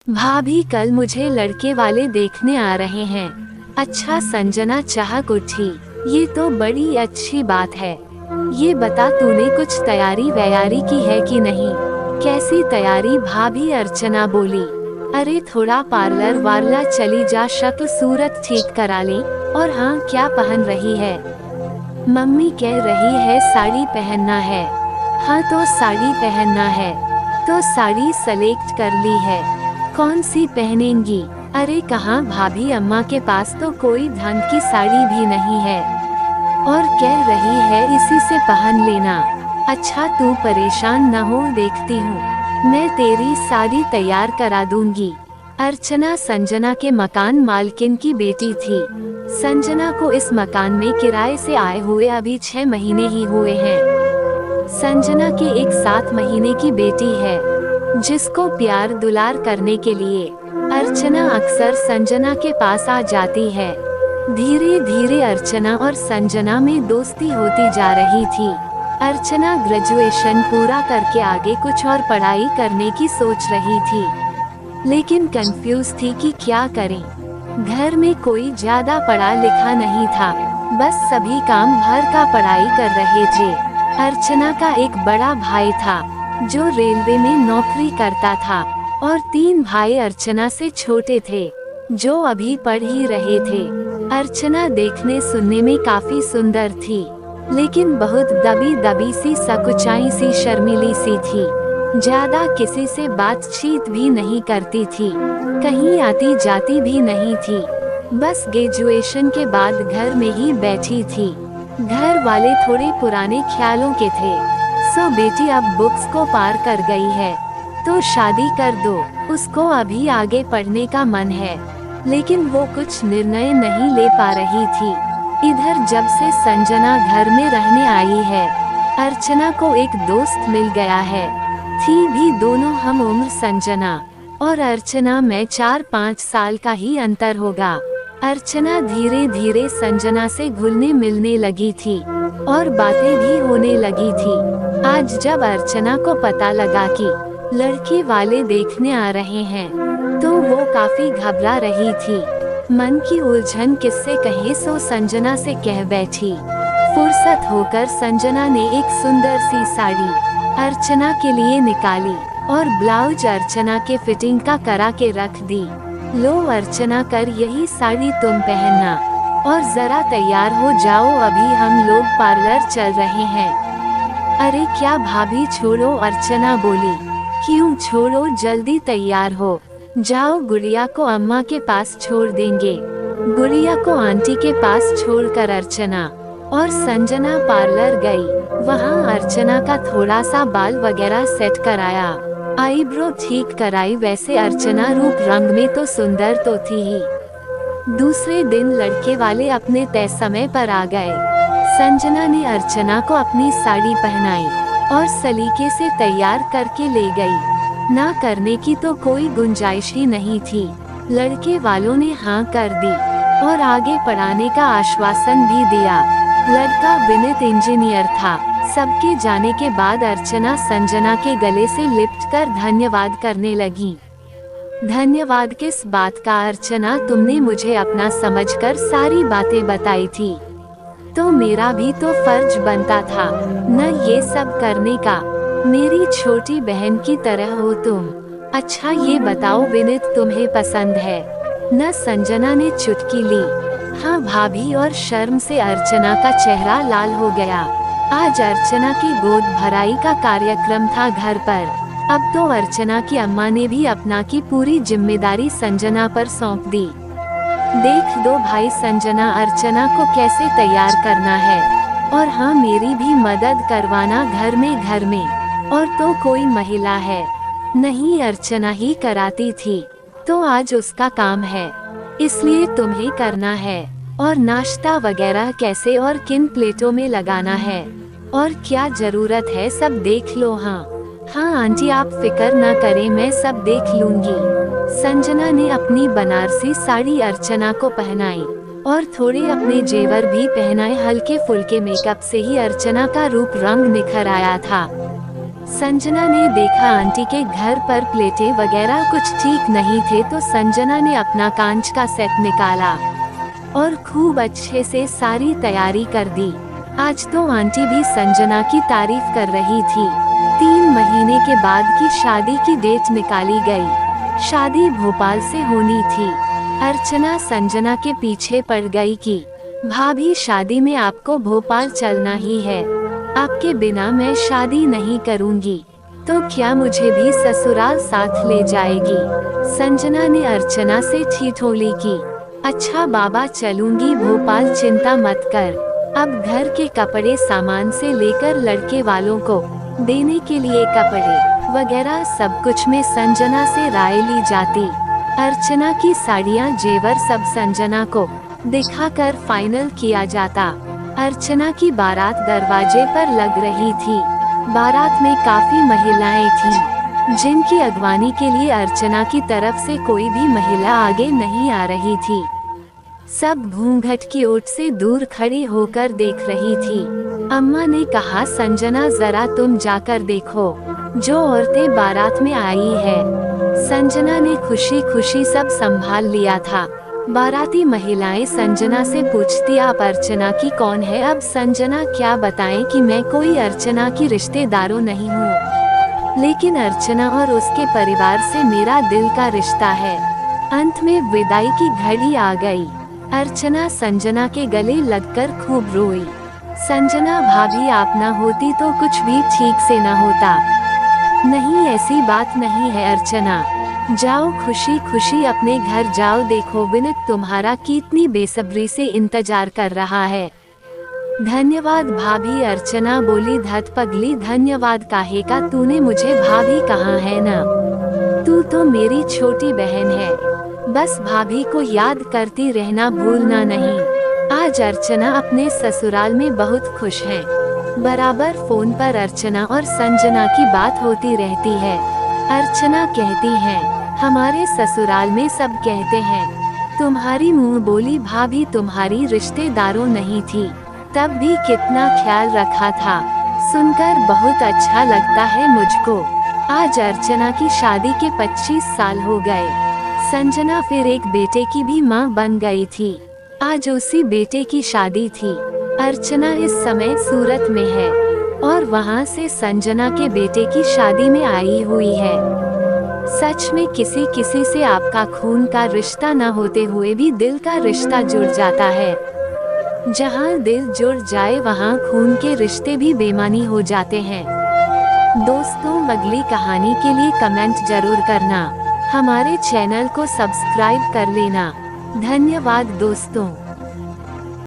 भाभी कल मुझे लड़के वाले देखने आ रहे हैं। अच्छा, संजना चहक उठी। ये तो बड़ी अच्छी बात है। ये बता, तूने कुछ तैयारी वैयारी की है कि नहीं? कैसी तैयारी भाभी? अर्चना बोली। अरे थोड़ा पार्लर वार्लर चली जा, शक्ल सूरत ठीक करा ले। और हाँ, क्या पहन रही है? मम्मी कह रही है साड़ी पहनना है। हाँ तो साड़ी पहनना है तो साड़ी सेलेक्ट कर ली है। कौन सी पहनेंगी? अरे कहाँ भाभी, अम्मा के पास तो कोई ढंग की साड़ी भी नहीं है और कह रही है इसी से पहन लेना। अच्छा तू परेशान न हो, देखती हूँ मैं तेरी साड़ी तैयार करा दूंगी। अर्चना संजना के मकान मालकिन की बेटी थी। संजना को इस मकान में किराए से आए हुए अभी 6 महीने ही हुए हैं। संजना के एक 7 महीने की बेटी है जिसको प्यार दुलार करने के लिए अर्चना अक्सर संजना के पास आ जाती है। धीरे धीरे अर्चना और संजना में दोस्ती होती जा रही थी। अर्चना ग्रेजुएशन पूरा करके आगे कुछ और पढ़ाई करने की सोच रही थी, लेकिन कंफ्यूज थी कि क्या करें। घर में कोई ज्यादा पढ़ा लिखा नहीं था, बस सभी काम भर का पढ़ाई कर रहे थे। अर्चना का एक बड़ा भाई था जो रेलवे में नौकरी करता था और 3 भाई अर्चना से छोटे थे जो अभी पढ़ ही रहे थे। अर्चना देखने सुनने में काफी सुंदर थी, लेकिन बहुत दबी दबी सी, सकुचाई सी, शर्मीली सी थी। ज्यादा किसी से बातचीत भी नहीं करती थी, कहीं आती जाती भी नहीं थी। बस ग्रेजुएशन के बाद घर में ही बैठी थी। घर वाले थोड़े पुराने ख्यालों के थे। सो बेटी अब बुक्स को पार कर गई है तो शादी कर दो। उसको अभी आगे पढ़ने का मन है, लेकिन वो कुछ निर्णय नहीं ले पा रही थी। इधर जब से संजना घर में रहने आई है, अर्चना को एक दोस्त मिल गया है। थी भी दोनों हम उम्र, संजना और अर्चना में 4-5 साल का ही अंतर होगा। अर्चना धीरे धीरे संजना से घुलने मिलने लगी थी और बातें भी होने लगी थी। आज जब अर्चना को पता लगा कि लड़के वाले देखने आ रहे हैं तो वो काफी घबरा रही थी। मन की उलझन किससे कहे, सो संजना से कह बैठी। फुर्सत होकर संजना ने एक सुंदर सी साड़ी अर्चना के लिए निकाली और ब्लाउज अर्चना के फिटिंग का करा के रख दी। लो अर्चना, कर यही साड़ी तुम पहनना और जरा तैयार हो जाओ, अभी हम लोग पार्लर चल रहे हैं। अरे क्या भाभी, छोड़ो, अर्चना बोली। क्यों छोड़ो, जल्दी तैयार हो जाओ, गुड़िया को अम्मा के पास छोड़ देंगे। गुड़िया को आंटी के पास छोड़कर अर्चना और संजना पार्लर गई। वहाँ अर्चना का थोड़ा सा बाल वगैरह सेट कराया, आईब्रो ठीक कराई। वैसे अर्चना रूप रंग में तो सुंदर तो थी ही। दूसरे दिन लड़के वाले अपने तय समय पर आ गए। संजना ने अर्चना को अपनी साड़ी पहनाई और सलीके से तैयार करके ले गई। ना करने की तो कोई गुंजाइश ही नहीं थी। लड़के वालों ने हाँ कर दी और आगे पढ़ाने का आश्वासन भी दिया। लड़का विनीत इंजीनियर था। सबके जाने के बाद अर्चना संजना के गले से लिपटकर धन्यवाद करने लगी। धन्यवाद किस बात का अर्चना, तुमने मुझे अपना समझकर सारी बातें बताई थी, तो मेरा भी तो फर्ज बनता था न ये सब करने का। मेरी छोटी बहन की तरह हो तुम। अच्छा ये बताओ, विनीत तुम्हें पसंद है न? संजना ने चुटकी ली। हाँ भाभी, और शर्म से अर्चना का चेहरा लाल हो गया। आज अर्चना की गोद भराई का कार्यक्रम था घर पर। अब तो अर्चना की अम्मा ने भी अपना की पूरी जिम्मेदारी संजना पर सौंप दी। देख दो भाई, संजना अर्चना को कैसे तैयार करना है, और हाँ मेरी भी मदद करवाना घर में। और तो कोई महिला है नहीं, अर्चना ही कराती थी तो आज उसका काम है, इसलिए तुम्हें करना है। और नाश्ता वगैरह कैसे और किन प्लेटों में लगाना है और क्या जरूरत है सब देख लो। हाँ आंटी, आप फिक्र न करें, मैं सब देख लूंगी। संजना ने अपनी बनारसी साड़ी अर्चना को पहनाई और थोड़े अपने जेवर भी पहनाए। हल्के फुल्के मेकअप से ही अर्चना का रूप रंग निखर आया था। संजना ने देखा आंटी के घर पर प्लेटें वगैरह कुछ ठीक नहीं थे, तो संजना ने अपना कांच का सेट निकाला और खूब अच्छे से सारी तैयारी कर दी। आज तो आंटी भी संजना की तारीफ कर रही थी। 3 महीने के बाद की शादी की डेट निकाली गई। शादी भोपाल से होनी थी। अर्चना संजना के पीछे पड़ गई कि भाभी, शादी में आपको भोपाल चलना ही है, आपके बिना मैं शादी नहीं करूंगी। तो क्या मुझे भी ससुराल साथ ले जाएगी? संजना ने अर्चना से ठिठोली की। अच्छा बाबा, चलूंगी भोपाल, चिंता मत कर। अब घर के कपड़े सामान से लेकर लड़के वालों को देने के लिए कपड़े वगैरह सब कुछ में संजना से राय ली जाती। अर्चना की साड़ियाँ, जेवर सब संजना को दिखाकर फाइनल किया जाता। अर्चना की बारात दरवाजे पर लग रही थी। बारात में काफी महिलाएं थीं, जिनकी अगवानी के लिए अर्चना की तरफ से कोई भी महिला आगे नहीं आ रही थी। सब घूंघट की ओट से दूर खड़ी होकर देख रही थी। अम्मा ने कहा, संजना जरा तुम जाकर देखो जो औरतें बारात में आई है। संजना ने खुशी खुशी सब संभाल लिया था। बाराती महिलाएं संजना से पूछती, आप अर्चना की कौन है? अब संजना क्या बताएं कि मैं कोई अर्चना की रिश्तेदारों नहीं हूँ, लेकिन अर्चना और उसके परिवार से मेरा दिल का रिश्ता है। अंत में विदाई की घड़ी आ गई। अर्चना संजना के गले लगकर खूब रोई। संजना, भाभी आप ना होती तो कुछ भी ठीक से न होता। नहीं, ऐसी बात नहीं है अर्चना, जाओ खुशी खुशी अपने घर जाओ। देखो विनीत तुम्हारा कितनी बेसब्री से इंतजार कर रहा है। धन्यवाद भाभी, अर्चना बोली। धत पगली, धन्यवाद काहे का? तूने मुझे भाभी कहा है ना, तू तो मेरी छोटी बहन है। बस भाभी को याद करती रहना भूलना नहीं। आज अर्चना अपने ससुराल में बहुत खुश है। बराबर फोन पर अर्चना और संजना की बात होती रहती है। अर्चना कहती है, हमारे ससुराल में सब कहते हैं तुम्हारी मुंह बोली भाभी तुम्हारी रिश्तेदारों नहीं थी, तब भी कितना ख्याल रखा था। सुनकर बहुत अच्छा लगता है मुझको। आज अर्चना की शादी के 25 साल हो गए। संजना फिर एक बेटे की भी मां बन गई थी। आज उसी बेटे की शादी थी। अर्चना इस समय सूरत में है और वहां से संजना के बेटे की शादी में आई हुई है। सच में किसी किसी से आपका खून का रिश्ता न होते हुए भी दिल का रिश्ता जुड़ जाता है। जहां दिल जुड़ जाए वहां खून के रिश्ते भी बेमानी हो जाते हैं। दोस्तों, अगली कहानी के लिए कमेंट जरूर करना। हमारे चैनल को सब्सक्राइब कर लेना। धन्यवाद दोस्तों।